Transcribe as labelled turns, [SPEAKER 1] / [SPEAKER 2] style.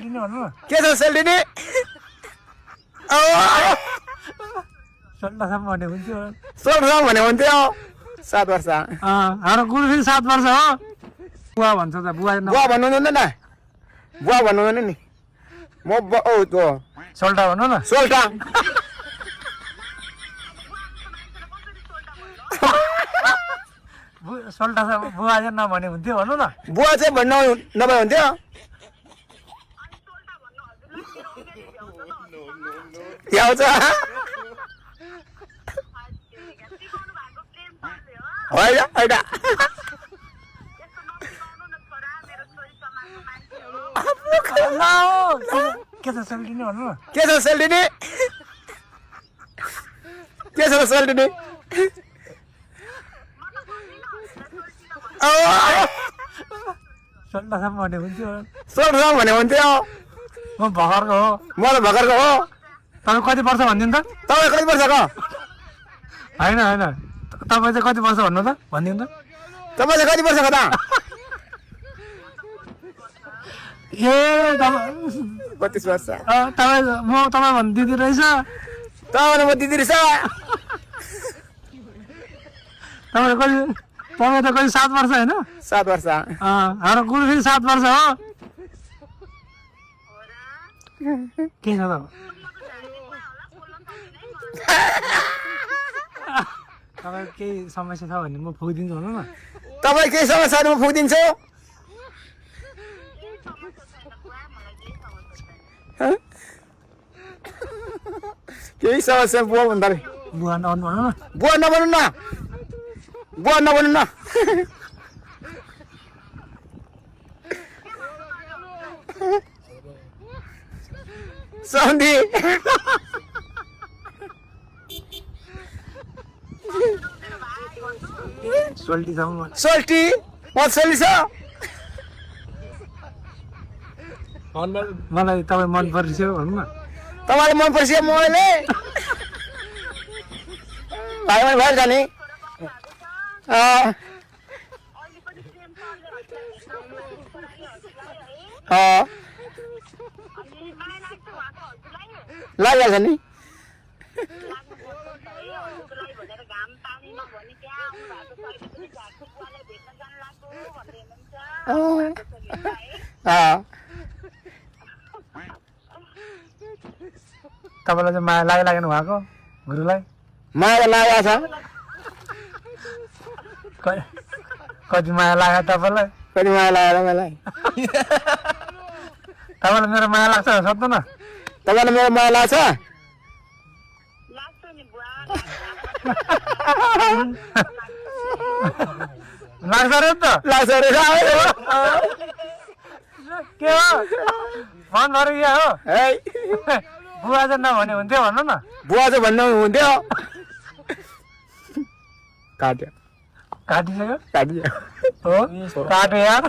[SPEAKER 1] के छ सेल्डिनी
[SPEAKER 2] सोल्टासम्म भने हुन्थ्यो
[SPEAKER 1] सोल्टासम्म भने हुन्थ्यो 7 वर्ष
[SPEAKER 2] हाम्रो गुरु फेरि 7 वर्ष हो बुवा भन्छ त बुवा
[SPEAKER 1] बुवा भन्नु हुँदैन न बुवा भन्नु हुँदैन नि म
[SPEAKER 2] सोल्टा भन्नु न
[SPEAKER 1] सोल्टा
[SPEAKER 2] सोल्टासम्म बुवा चाहिँ नभने हुन्थ्यो भन्नु न
[SPEAKER 1] बुवा चाहिँ भन्नु नभए हुन्थ्यो आउँछ होइन होइन
[SPEAKER 2] के छ सेल्टिनी भन्नु न
[SPEAKER 1] के छ सेल्टिनी के छ सेल्टिनी
[SPEAKER 2] सोल्टासम्म भने हुन्थ्यो
[SPEAKER 1] सोल्टासम्म भने हुन्थ्यो
[SPEAKER 2] म भर्खरको हो
[SPEAKER 1] म त भर्खरको हो
[SPEAKER 2] तपाईँ कति वर्ष भनिदिनु त
[SPEAKER 1] तपाईँ कति वर्षको
[SPEAKER 2] होइन होइन तपाईँ चाहिँ कति वर्ष भन्नु त भनिदिनु त
[SPEAKER 1] तपाईँ चाहिँ कति वर्षको त
[SPEAKER 2] ए
[SPEAKER 1] 32 वर्ष
[SPEAKER 2] तपाईँ म तपाईँ भन्नु दिदी रहेछ
[SPEAKER 1] तपाईँ म दिदी रहेछ
[SPEAKER 2] तपाईँ त कति 7 वर्ष होइन
[SPEAKER 1] 7 वर्ष
[SPEAKER 2] हाम्रो गुरु फेरि 7 वर्ष हो के छ त तपाईँ केही समस्या छ भने म फुकिदिन्छु भन्नु न
[SPEAKER 1] तपाईँ केही समस्या छ भने म फुकिदिन्छु केही समस्या बुवा भन्दा
[SPEAKER 2] बुवा नभन्नु भन्नु न
[SPEAKER 1] बुवा नबन्नु न बुवा नबन्नु न सन्धि
[SPEAKER 2] सोल्टीसम्म
[SPEAKER 1] सोल्टी म सोल्टी छ
[SPEAKER 2] मलाई तपाईँ मन परिसक्यो भन्नु न
[SPEAKER 1] तपाईँलाई मन पर्छ मैले भाइ भाइ भएर जाने लागिहाल्छ नि
[SPEAKER 2] तपाईँलाई चाहिँ माया लागेन उहाँको गुरुलाई
[SPEAKER 1] माया लागेको छ
[SPEAKER 2] कति माया लाग्यो तपाईँलाई
[SPEAKER 1] कति माया लागेर मलाई
[SPEAKER 2] तपाईँलाई मेरो माया लाग्छ सोध्नु न
[SPEAKER 1] तपाईँलाई मेरो माया लाग्छ
[SPEAKER 2] लाग्छ अरे त
[SPEAKER 1] लाग्छ अरे
[SPEAKER 2] के हो मनभरि के हो
[SPEAKER 1] है
[SPEAKER 2] बुवा चाहिँ नभने हुन्थ्यो भन्नु न
[SPEAKER 1] बुवा चाहिँ भन्नु हुन्थ्यो काट्यो
[SPEAKER 2] काटिसक्यो
[SPEAKER 1] काटियो
[SPEAKER 2] हो काट्यो यार